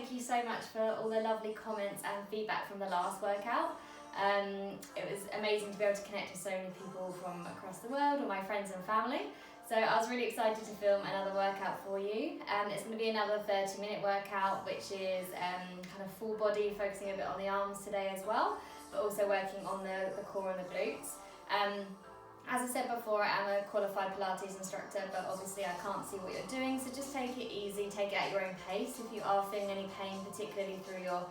thank you so much for all the lovely comments and feedback from the last workout. It was amazing to be able to connect with so many people from across the world, all my friends and family. So I was really excited to film another workout for you. It's going to be another 30-minute workout, which is kind of full body, focusing a bit on the arms today as well, but also working on the core and the glutes. As I said before, I am a qualified Pilates instructor, but obviously I can't see what you're doing, so just take it easy, take it at your own pace. If you are feeling any pain, particularly through your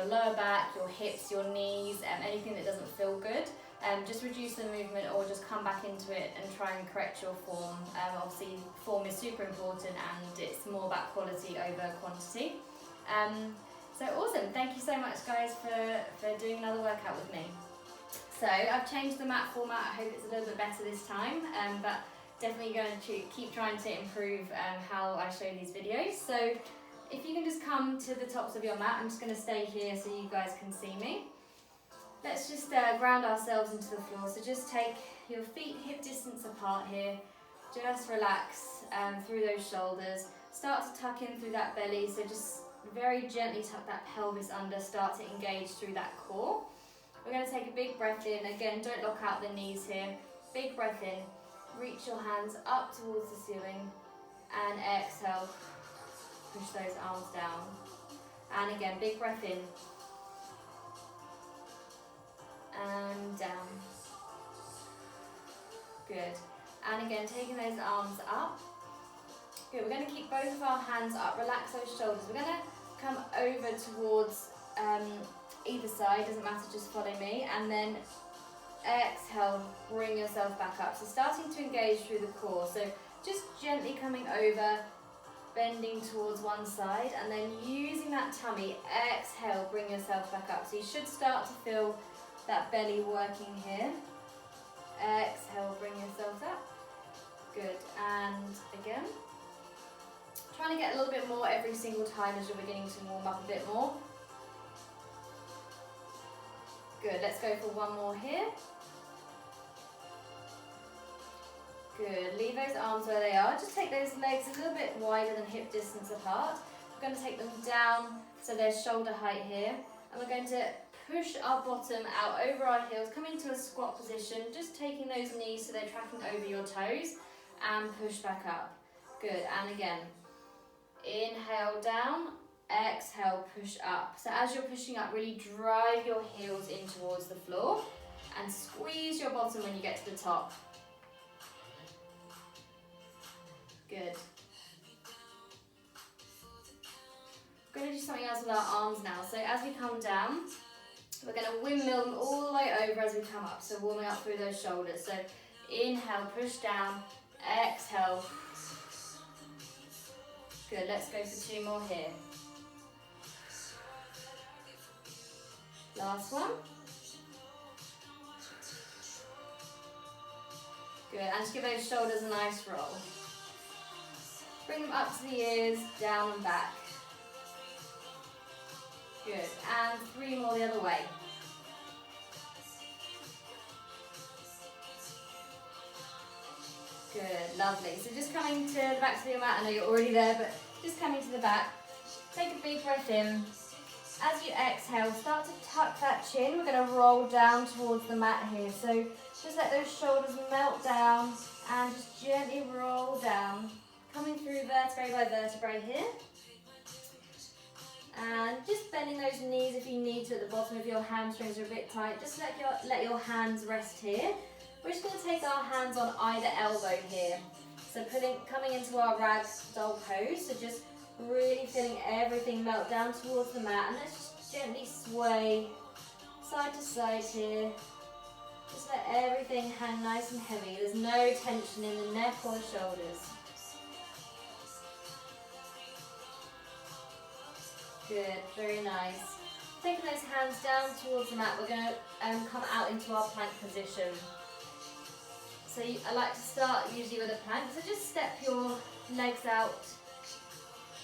lower back, your hips, your knees, anything that doesn't feel good, just reduce the movement or just come back into it and try and correct your form. Obviously form is super important and it's more about quality over quantity. So awesome, thank you so much guys for doing another workout with me. So I've changed the mat format, I hope it's a little bit better this time, but definitely going to keep trying to improve how I show these videos. So if you can just come to the tops of your mat, I'm just going to stay here so you guys can see me. Let's just ground ourselves into the floor. So just take your feet hip distance apart here, just relax through those shoulders. Start to tuck in through that belly, so just very gently tuck that pelvis under, start to engage through that core. We're going to take a big breath in. Again, don't lock out the knees here. Big breath in. Reach your hands up towards the ceiling. And exhale. Push those arms down. And again, big breath in. And down. Good. And again, taking those arms up. Good. We're going to keep both of our hands up. Relax those shoulders. We're going to come over towards either side, doesn't matter, just follow me, and then exhale, bring yourself back up. So starting to engage through the core, so just gently coming over, bending towards one side, and then using that tummy, exhale, bring yourself back up. So you should start to feel that belly working here. Exhale, bring yourself up. Good, and again. Trying to get a little bit more every single time as you're beginning to warm up a bit more. Good, let's go for one more here. Good, leave those arms where they are. Just take those legs a little bit wider than hip distance apart. We're going to take them down so they're shoulder height here. And we're going to push our bottom out over our heels, come into a squat position, just taking those knees so they're tracking over your toes, and push back up. Good, and again, inhale down. Exhale, push up. So as you're pushing up, really drive your heels in towards the floor and squeeze your bottom when you get to the top. Good. We're going to do something else with our arms now. So as we come down, we're going to windmill them all the way over as we come up. So warming up through those shoulders. So inhale, push down. Exhale. Good, let's go for two more here. Last one. Good, and just give those shoulders a nice roll. Bring them up to the ears, down and back. Good, and three more the other way. Good, lovely. So just coming to the back of your mat, I know you're already there, but just coming to the back. Take a big breath in. As you exhale, start to tuck that chin. We're going to roll down towards the mat here. So just let those shoulders melt down and just gently roll down. Coming through vertebrae by vertebrae here. And just bending those knees if you need to at the bottom if your hamstrings are a bit tight. Just let your hands rest here. We're just going to take our hands on either elbow here. So coming into our ragdoll pose. So just really feeling everything melt down towards the mat, and let's just gently sway side to side here. Just let everything hang nice and heavy. There's no tension in the neck or the shoulders. Good, very nice. Taking those hands down towards the mat, we're going to come out into our plank position. So I like to start usually with a plank, so just step your legs out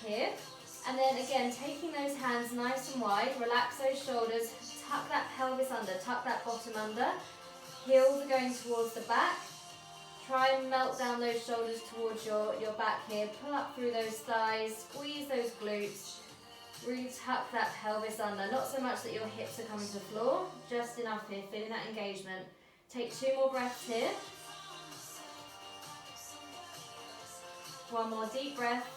here, and then again taking those hands nice and wide, relax those shoulders, tuck that pelvis under, tuck that bottom under, heels are going towards the back, try and melt down those shoulders towards your back here, pull up through those thighs, squeeze those glutes, Really tuck that pelvis under, not so much that your hips are coming to the floor, just enough here, feeling that engagement. Take 2 more breaths here. One more deep breath.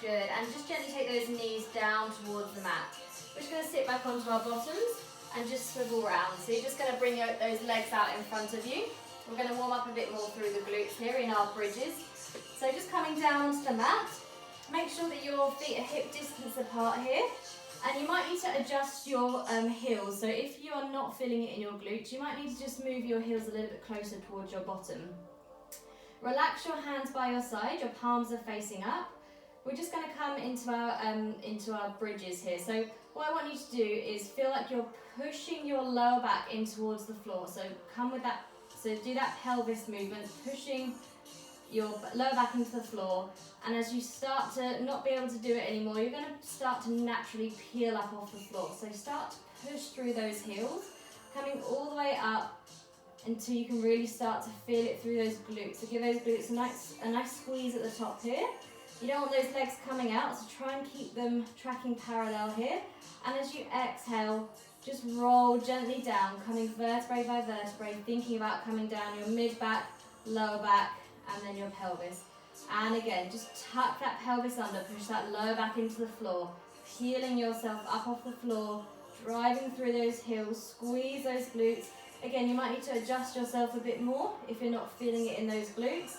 Good, and just gently take those knees down towards the mat. We're just going to sit back onto our bottoms and just swivel around. So you're just going to bring those legs out in front of you. We're going to warm up a bit more through the glutes here in our bridges. So just coming down onto the mat, make sure that your feet are hip distance apart here. And you might need to adjust your heels. So if you are not feeling it in your glutes, you might need to just move your heels a little bit closer towards your bottom. Relax your hands by your side, your palms are facing up. We're just going to come into our bridges here. So what I want you to do is feel like you're pushing your lower back in towards the floor. So come with that, so do that pelvis movement, pushing your lower back into the floor. And as you start to not be able to do it anymore, you're going to start to naturally peel up off the floor. So start to push through those heels, coming all the way up until you can really start to feel it through those glutes. So give those glutes a nice squeeze at the top here. You don't want those legs coming out, so try and keep them tracking parallel here. And as you exhale, just roll gently down, coming vertebrae by vertebrae, thinking about coming down your mid-back, lower back, and then your pelvis. And again, just tuck that pelvis under, push that lower back into the floor, peeling yourself up off the floor, driving through those heels, squeeze those glutes. Again, you might need to adjust yourself a bit more if you're not feeling it in those glutes,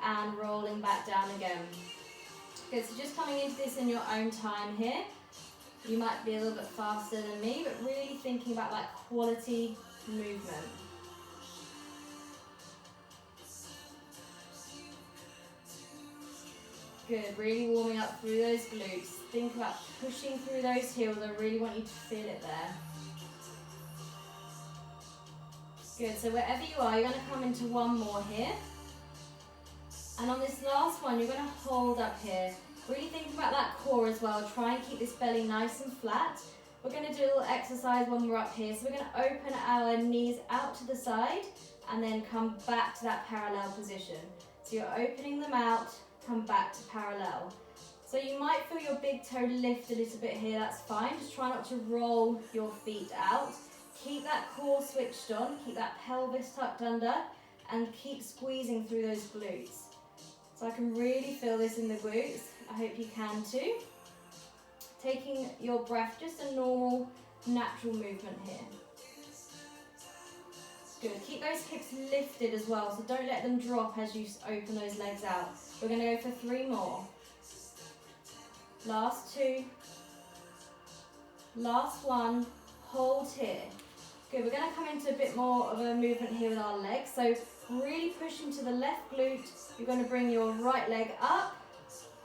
and rolling back down again. Good, so just coming into this in your own time here. You might be a little bit faster than me, but really thinking about that quality movement. Good, really warming up through those glutes. Think about pushing through those heels. I really want you to feel it there. Good, so wherever you are, you're going to come into one more here. And on this last one, you're going to hold up here. Really thinking about that core as well. Try and keep this belly nice and flat. We're going to do a little exercise when we're up here. So we're going to open our knees out to the side and then come back to that parallel position. So you're opening them out, come back to parallel. So you might feel your big toe lift a little bit here, that's fine. Just try not to roll your feet out. Keep that core switched on, keep that pelvis tucked under, and keep squeezing through those glutes. So I can really feel this in the glutes. I hope you can too. Taking your breath, just a normal, natural movement here. Good, keep those hips lifted as well, so don't let them drop as you open those legs out. We're going to go for 3 more. Last 2. Last 1. Hold here. Good, we're going to come into a bit more of a movement here with our legs. So really pushing to the left glute. You're going to bring your right leg up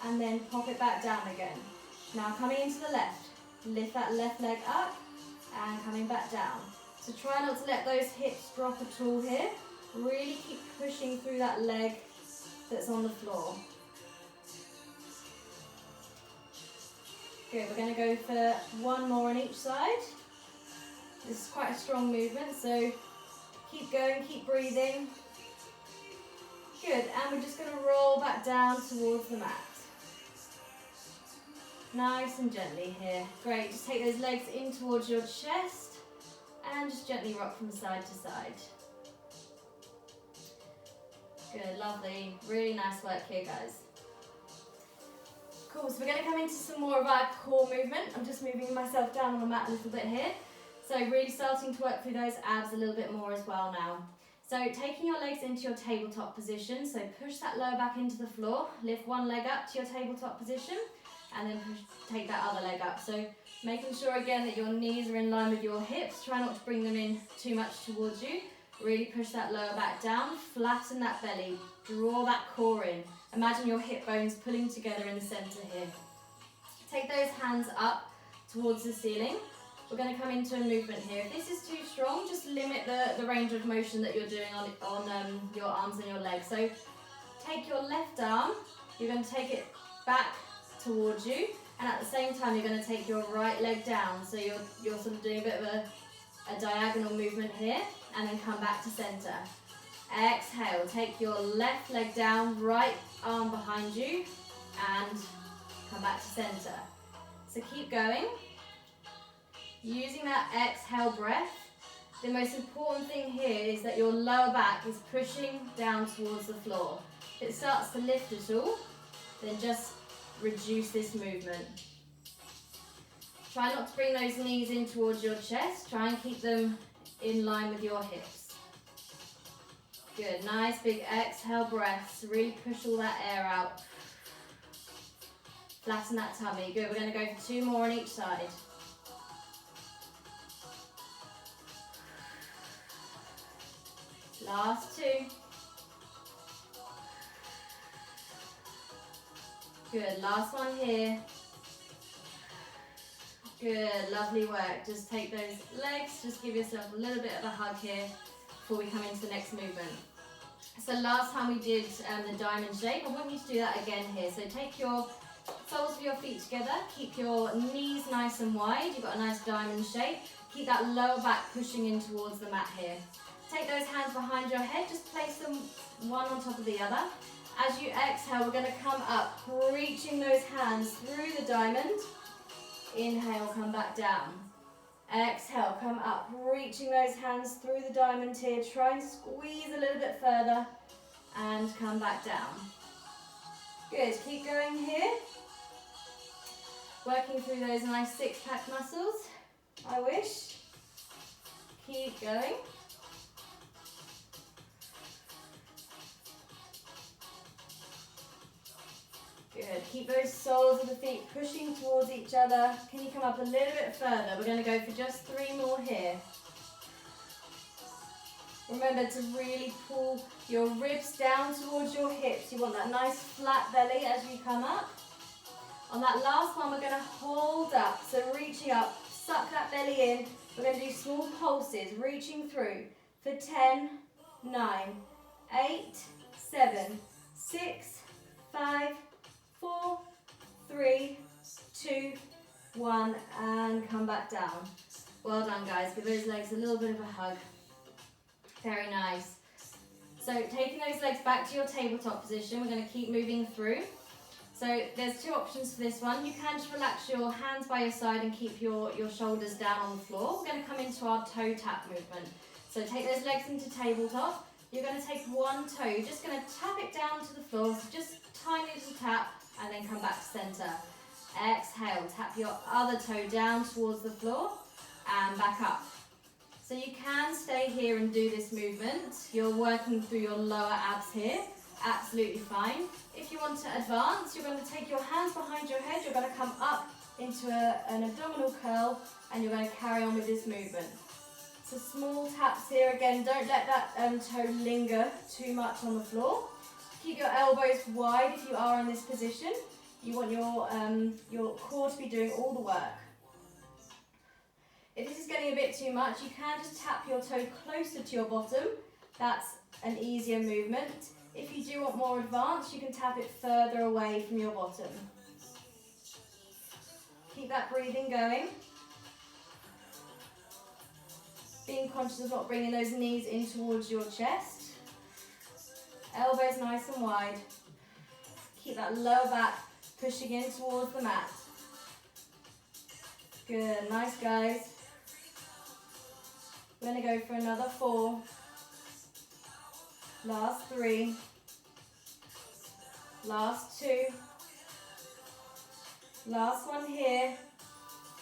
and then pop it back down again. Now coming into the left. Lift that left leg up and coming back down. So try not to let those hips drop at all here. Really keep pushing through that leg that's on the floor. Good, we're going to go for 1 more on each side. This is quite a strong movement, so keep going, keep breathing. Good, and we're just going to roll back down towards the mat. Nice and gently here. Great, just take those legs in towards your chest and just gently rock from side to side. Good, lovely. Really nice work here, guys. Cool, so we're going to come into some more of our core movement. I'm just moving myself down on the mat a little bit here. So really starting to work through those abs a little bit more as well now. So taking your legs into your tabletop position, so push that lower back into the floor, lift one leg up to your tabletop position, and then take that other leg up. So making sure again that your knees are in line with your hips, try not to bring them in too much towards you. Really push that lower back down, flatten that belly, draw that core in. Imagine your hip bones pulling together in the center here. Take those hands up towards the ceiling. We're going to come into a movement here. If this is too strong, just limit the range of motion that you're doing on your arms and your legs. So take your left arm, you're going to take it back towards you, and at the same time you're going to take your right leg down. So you're sort of doing a bit of a diagonal movement here, and then come back to center. Exhale, take your left leg down, right arm behind you, and come back to center. So keep going. Using that exhale breath. The most important thing here is that your lower back is pushing down towards the floor. If it starts to lift at all, then just reduce this movement. Try not to bring those knees in towards your chest. Try and keep them in line with your hips. Good, nice big exhale breaths. Really push all that air out. Flatten that tummy. Good, we're going to go for 2 more on each side. Last 2. Good, last one here. Good, lovely work. Just take those legs, just give yourself a little bit of a hug here before we come into the next movement. So last time we did the diamond shape. I want you to do that again here. So take your soles of your feet together, keep your knees nice and wide. You've got a nice diamond shape. Keep that lower back pushing in towards the mat here. Take those hands behind your head, just place them one on top of the other. As you exhale, we're going to come up, reaching those hands through the diamond. Inhale, come back down. Exhale, come up, reaching those hands through the diamond here. Try and squeeze a little bit further and come back down. Good, keep going here. Working through those nice six-pack muscles, I wish. Keep going. Good, keep those soles of the feet pushing towards each other. Can you come up a little bit further? We're going to go for just 3 more here. Remember to really pull your ribs down towards your hips. You want that nice flat belly as you come up. On that last one, we're going to hold up. So reaching up, suck that belly in. We're going to do small pulses, reaching through for 10, 9, 8, 7, 6, 5, 4, 3, 2, 1, and come back down. Well done, guys. Give those legs a little bit of a hug. Very nice. So taking those legs back to your tabletop position, we're going to keep moving through. So there's 2 options for this one. You can just relax your hands by your side and keep your shoulders down on the floor. We're going to come into our toe tap movement. So take those legs into tabletop. You're going to take one toe. You're just going to tap it down to the floor. So just tiny little tap and then come back to center. Exhale, tap your other toe down towards the floor and back up. So you can stay here and do this movement. You're working through your lower abs here. Absolutely fine. If you want to advance, you're going to take your hands behind your head. You're going to come up into an abdominal curl and you're going to carry on with this movement. So small taps here again. Don't let that toe linger too much on the floor. Keep your elbows wide if you are in this position. You want your core to be doing all the work. If this is getting a bit too much, you can just tap your toe closer to your bottom. That's an easier movement. If you do want more advanced, you can tap it further away from your bottom. Keep that breathing going. Being conscious of not bringing those knees in towards your chest. Elbows nice and wide. Keep that lower back pushing in towards the mat. Good, nice guys. We're going to go for another 4. Last 3. Last 2. Last one here.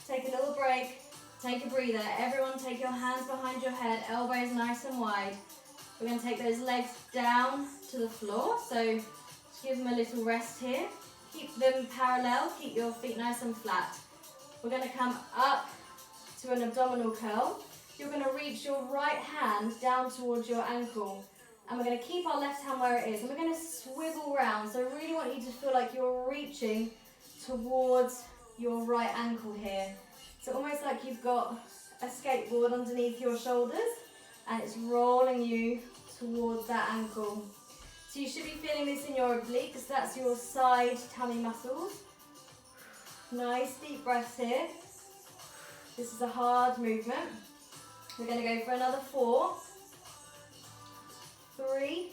Take a little break. Take a breather. Everyone take your hands behind your head. Elbows nice and wide. We're going to take those legs down to the floor. So just give them a little rest here. Keep them parallel. Keep your feet nice and flat. We're going to come up to an abdominal curl. You're going to reach your right hand down towards your ankle. And we're going to keep our left hand where it is. And we're going to swivel round. So I really want you to feel like you're reaching towards your right ankle here. So almost like you've got a skateboard underneath your shoulders. And it's rolling you towards that ankle. So you should be feeling this in your obliques. That's your side tummy muscles. Nice deep breaths here. This is a hard movement. We're going to go for another 4. 3.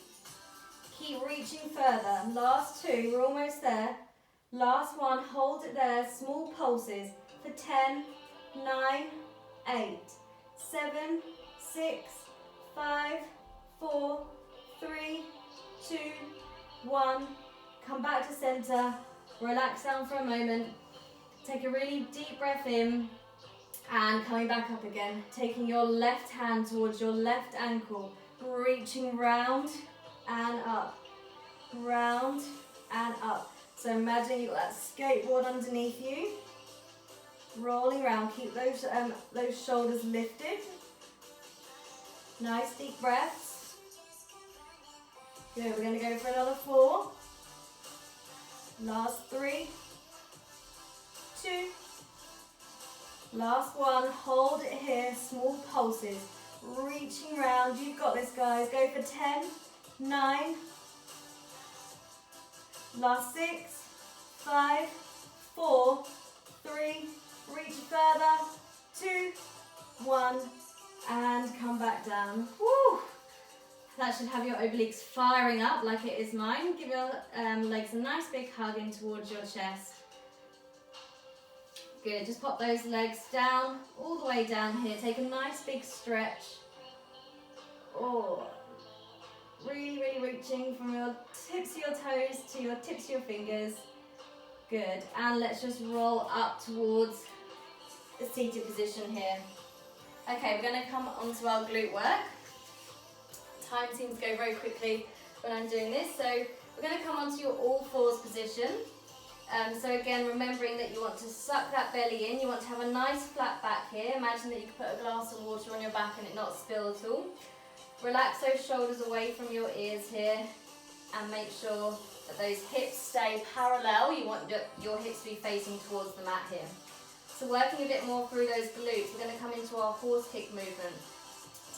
Keep reaching further. Last 2. We're almost there. Last one, hold it there, small pulses for 10, 9, 8, 7, 6, 5, 4, 3, 2, 1. Come back to center, relax down for a moment. Take a really deep breath in and coming back up again. Taking your left hand towards your left ankle, reaching round and up, round and up. So imagine you've got that skateboard underneath you, rolling around. Keep those shoulders lifted. Nice deep breaths. Good, we're going to go for another 4. Last 3, 2. Last one, hold it here, small pulses. Reaching round, you've got this guys. Go for 10, 9. Last 6, 5, 4, 3, reach further, 2, 1, and come back down. Woo! That should have your obliques firing up like it is mine. Give your legs a nice big hug in towards your chest. Good, just pop those legs down, all the way down here. Take a nice big stretch. Oh, really, really reaching from your tips of your toes to your tips of your fingers. Good, and let's just roll up towards a seated position here. Okay, we're going to come onto our glute work. Time seems to go very quickly when I'm doing this, so we're going to come onto your all fours position. So again, remembering that you want to suck that belly in, you want to have a nice flat back here. Imagine that you could put a glass of water on your back and it not spill at all. Relax those shoulders away from your ears here and make sure that those hips stay parallel. You want your hips to be facing towards the mat here. So working a bit more through those glutes, we're going to come into our horse kick movement.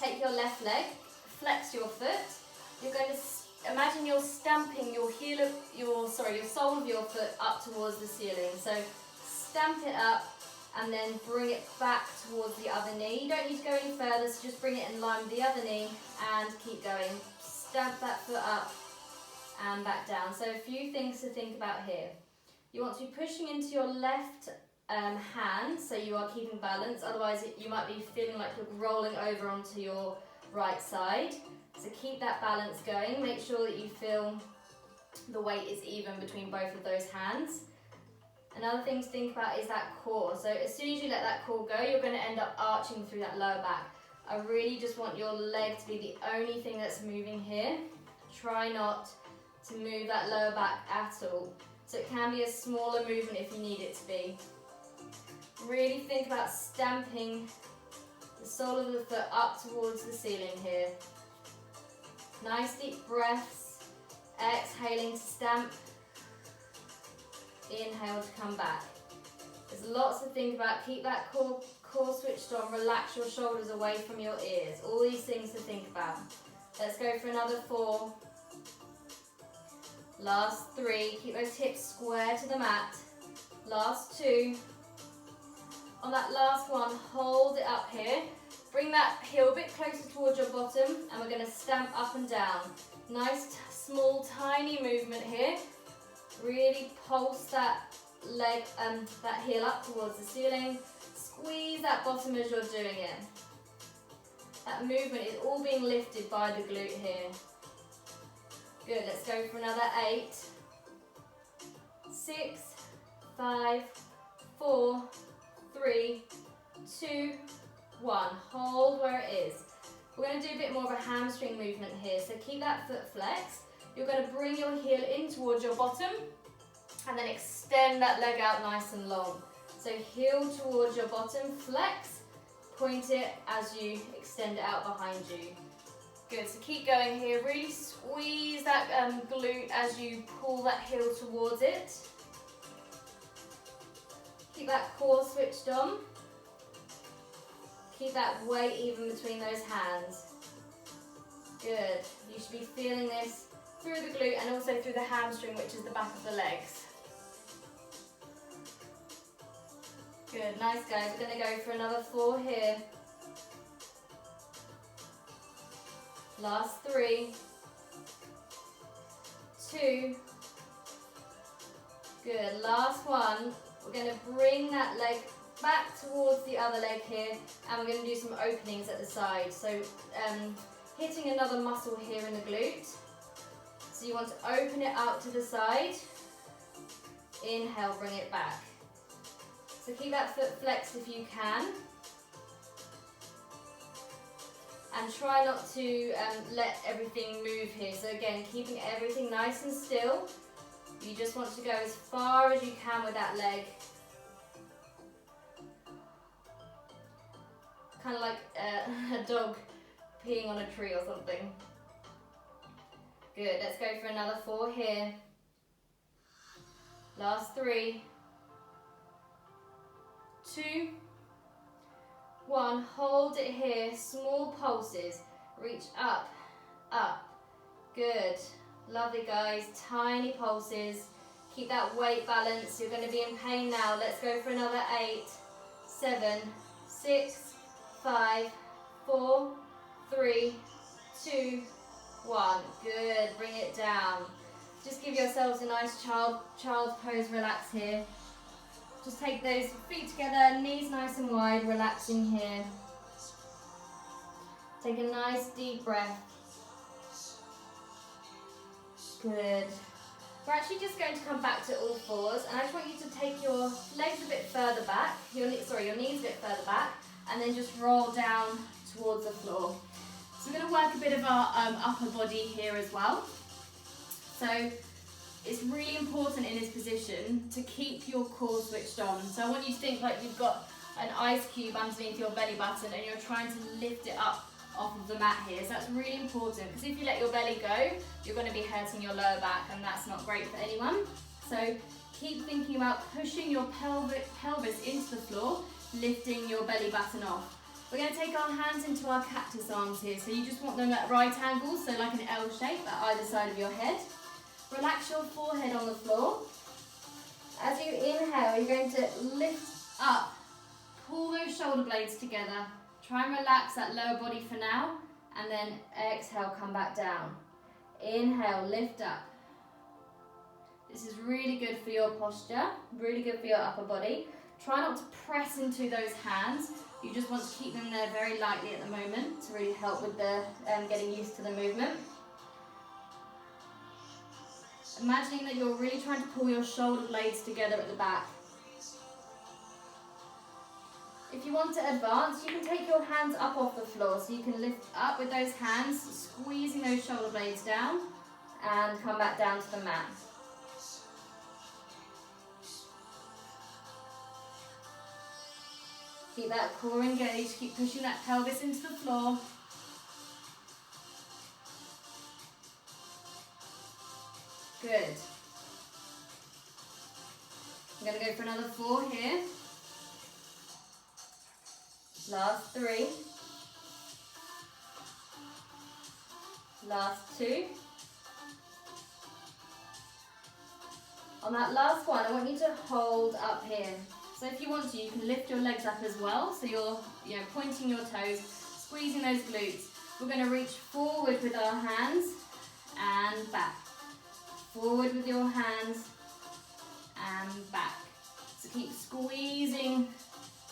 Take your left leg, flex your foot. You're going to imagine you're stamping your your sole of your foot up towards the ceiling. So stamp it up and then bring it back towards the other knee. You don't need to go any further, so just bring it in line with the other knee and keep going. Stamp that foot up and back down. So a few things to think about here. You want to be pushing into your left hand, so you are keeping balance. Otherwise you might be feeling like you're rolling over onto your right side. So keep that balance going. Make sure that you feel the weight is even between both of those hands. Another thing to think about is that core. So as soon as you let that core go, you're going to end up arching through that lower back. I really just want your leg to be the only thing that's moving here. Try not to move that lower back at all. So it can be a smaller movement if you need it to be. Really think about stamping the sole of the foot up towards the ceiling here. Nice deep breaths, exhaling to stamp, inhale to come back. There's lots to think about. Keep that core switched on, relax your shoulders away from your ears. All these things to think about. Let's go for another 4. Last 3, keep those hips square to the mat. Last 2. On that last one, hold it up here. Bring that heel a bit closer towards your bottom and we're going to stamp up and down. Nice, small, tiny movement here. Really pulse that leg and that heel up towards the ceiling. Squeeze that bottom as you're doing it. That movement is all being lifted by the glute here. Good, let's go for another 8, 6, 5, 4, 3, 2, 1. Hold where it is. We're going to do a bit more of a hamstring movement here. So keep that foot flexed. You're going to bring your heel in towards your bottom and then extend that leg out nice and long. So heel towards your bottom, flex, point it as you extend it out behind you. Good, so keep going here. Really squeeze that glute as you pull that heel towards it. Keep that core switched on. Keep that weight even between those hands. Good. You should be feeling this through the glute and also through the hamstring, which is the back of the legs. Good. Nice, guys. We're going to go for another 4 here. Last 3. 2. Good, last one. We're going to bring that leg back towards the other leg here, and we're going to do some openings at the side. So hitting another muscle here in the glute. So you want to open it out to the side. Inhale, bring it back. So keep that foot flexed if you can. And try not to let everything move here. So again, keeping everything nice and still. You just want to go as far as you can with that leg. Kind of like a dog peeing on a tree or something. Good, let's go for another 4 here. Last 3. 2, 1, hold it here, small pulses. Reach up, up. Good, lovely guys, tiny pulses. Keep that weight balance, you're going to be in pain now. Let's go for another 8, 7, 6, 5, 4, 3, 2, 1. Good, bring it down. Just give yourselves a nice child's pose, relax here. Just take those feet together, knees nice and wide, relaxing here. Take a nice deep breath. Good. We're actually just going to come back to all fours, and I just want you to take your legs a bit further back, your knees a bit further back, and then just roll down towards the floor. So we're going to work a bit of our upper body here as well. So it's really important in this position to keep your core switched on. So I want you to think like you've got an ice cube underneath your belly button and you're trying to lift it up off of the mat here. So that's really important, because if you let your belly go, you're going to be hurting your lower back, and that's not great for anyone. So keep thinking about pushing your pelvis into the floor, lifting your belly button off. We're going to take our hands into our cactus arms here. So you just want them at right angles, so like an L shape at either side of your head. Relax your forehead on the floor. As you inhale, you're going to lift up, pull those shoulder blades together. Try and relax that lower body for now, and then exhale, come back down. Inhale, lift up. This is really good for your posture, really good for your upper body. Try not to press into those hands. You just want to keep them there very lightly at the moment to really help with the getting used to the movement. Imagining that you're really trying to pull your shoulder blades together at the back. If you want to advance, you can take your hands up off the floor, so you can lift up with those hands, squeezing those shoulder blades down, and come back down to the mat. Keep that core engaged, keep pushing that pelvis into the floor. Good. I'm going to go for another 4 here. Last 3. Last 2. On that last one, I want you to hold up here. So if you want to, you can lift your legs up as well. So you're pointing your toes, squeezing those glutes. We're going to reach forward with our hands and back. Forward with your hands and back. So keep squeezing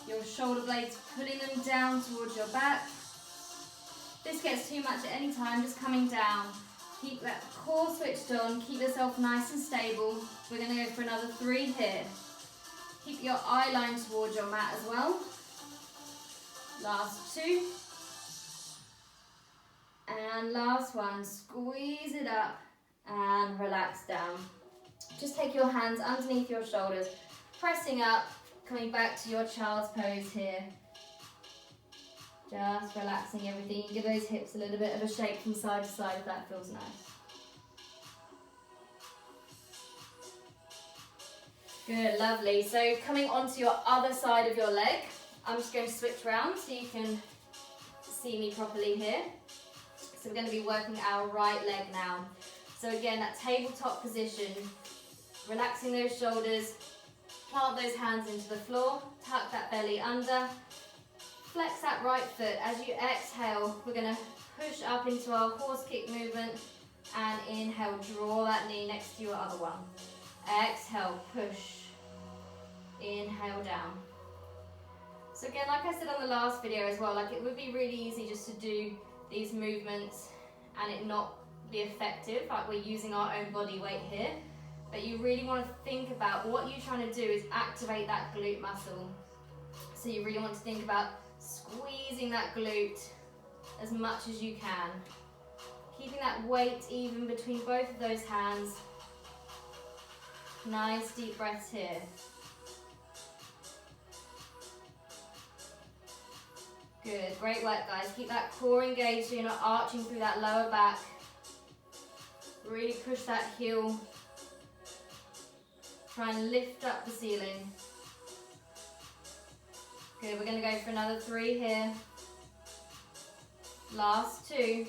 your shoulder blades, putting them down towards your back. If this gets too much at any time, just coming down. Keep that core switched on, keep yourself nice and stable. We're going to go for another 3 here. Keep your eye line towards your mat as well. Last 2. And last one, squeeze it up and relax down. Just take your hands underneath your shoulders, pressing up, coming back to your child's pose here. Just relaxing everything. Give those hips a little bit of a shake from side to side if that feels nice. Good, lovely. So coming onto your other side of your leg, I'm just going to switch around so you can see me properly here. So we're going to be working our right leg now. So again, that tabletop position, relaxing those shoulders, plant those hands into the floor, tuck that belly under, flex that right foot. As you exhale, we're going to push up into our horse kick movement, and inhale, draw that knee next to your other one. Exhale, push. Inhale down. So again, like I said on the last video as well, like it would be really easy just to do these movements and it not be effective, like we're using our own body weight here. But you really want to think about what you're trying to do is activate that glute muscle. So you really want to think about squeezing that glute as much as you can. Keeping that weight even between both of those hands. Nice deep breaths here. Good, great work guys. Keep that core engaged so you're not arching through that lower back. Really push that heel. Try and lift up the ceiling. Good, we're going to go for another 3 here. Last 2.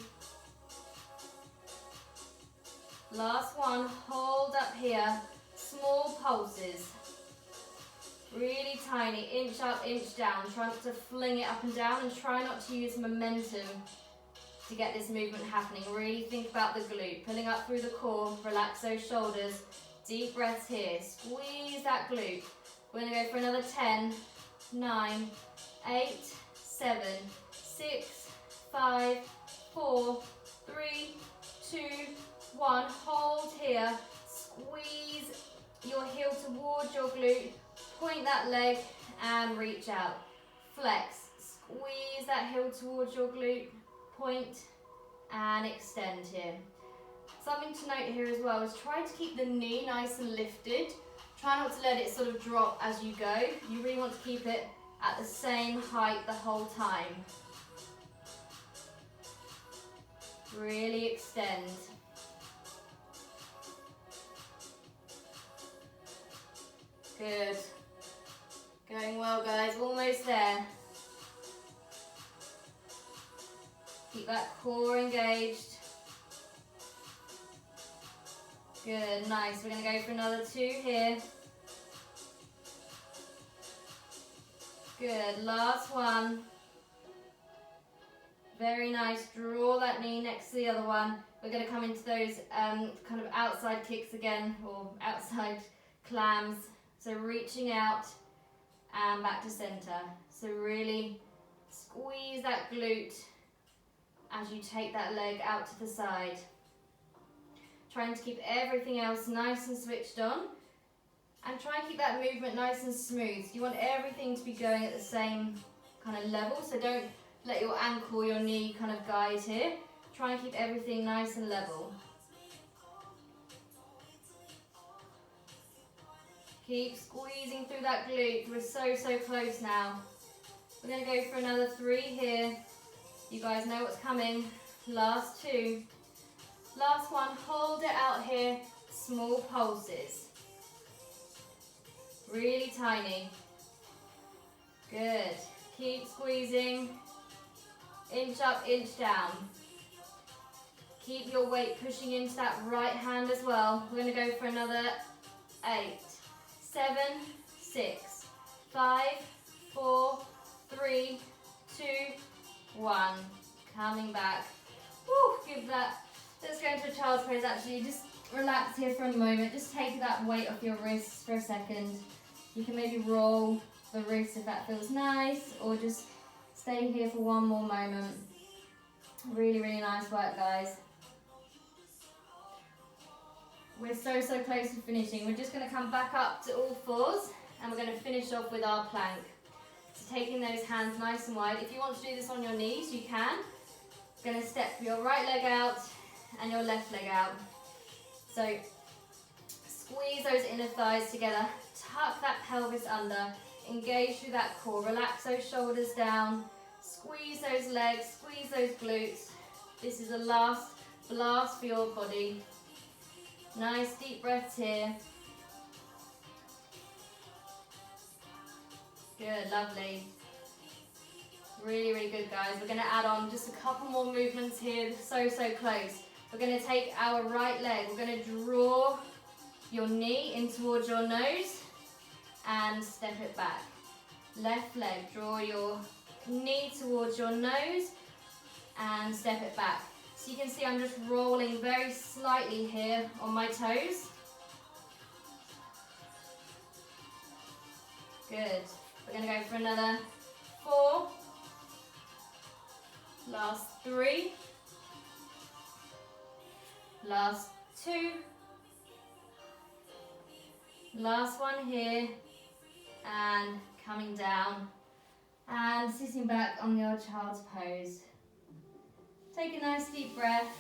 Last 1, hold up here. Small pulses. Really tiny, inch up, inch down. Try not to fling it up and down and try not to use momentum to get this movement happening. Really think about the glute, pulling up through the core, relax those shoulders. Deep breaths here, squeeze that glute. We're going to go for another 10, 9, 8, 7, 6, 5, 4, 3, 2, 1. Hold here, squeeze your heel towards your glute, point that leg and reach out. Flex, squeeze that heel towards your glute, point and extend here. Something to note here as well is try to keep the knee nice and lifted. Try not to let it sort of drop as you go. You really want to keep it at the same height the whole time. Really extend. Good. Going well guys, almost there. Keep that core engaged. Good, nice. We're going to go for another 2 here. Good, last 1. Very nice. Draw that knee next to the other one. We're going to come into those kind of outside kicks again, or outside clams. So reaching out and back to center. So really squeeze that glute as you take that leg out to the side. Trying to keep everything else nice and switched on. And try and keep that movement nice and smooth. You want everything to be going at the same kind of level. So don't let your ankle, your knee kind of guide here. Try and keep everything nice and level. Keep squeezing through that glute. We're so, so close now. We're going to go for another 3 here. You guys know what's coming. Last 2. Last 1, hold it out here, small pulses. Really tiny. Good. Keep squeezing. Inch up, inch down. Keep your weight pushing into that right hand as well. We're going to go for another 8, 7, 6, 5, 4, 3, 2, 1. Coming back. Woo, give that. Let's go into a child's pose actually. Just relax here for a moment. Just take that weight off your wrists for a second. You can maybe roll the wrists if that feels nice, or just stay here for one more moment. Really, really nice work, guys. We're so, so close to finishing. We're just going to come back up to all fours and we're going to finish off with our plank. So taking those hands nice and wide. If you want to do this on your knees, you can. Going to step your right leg out and your left leg out. So squeeze those inner thighs together, tuck that pelvis under, engage through that core, relax those shoulders down, squeeze those legs, squeeze those glutes. This is the last blast for your body. Nice deep breaths here. Good, lovely. Really, really good, guys. We're going to add on just a couple more movements here. So, so close. We're going to take our right leg. We're going to draw your knee in towards your nose and step it back. Left leg, draw your knee towards your nose and step it back. So you can see I'm just rolling very slightly here on my toes. Good. We're going to go for another 4. Last 3. Last 2. Last one here. And coming down. And sitting back on your child's pose. Take a nice deep breath.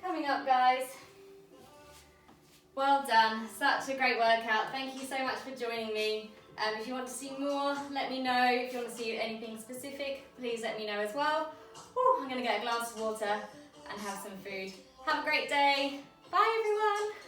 Coming up, guys. Well done. Such a great workout. Thank you so much for joining me. If you want to see more, let me know. If you want to see anything specific, please let me know as well. I'm going to get a glass of water and have some food. Have a great day. Bye, everyone.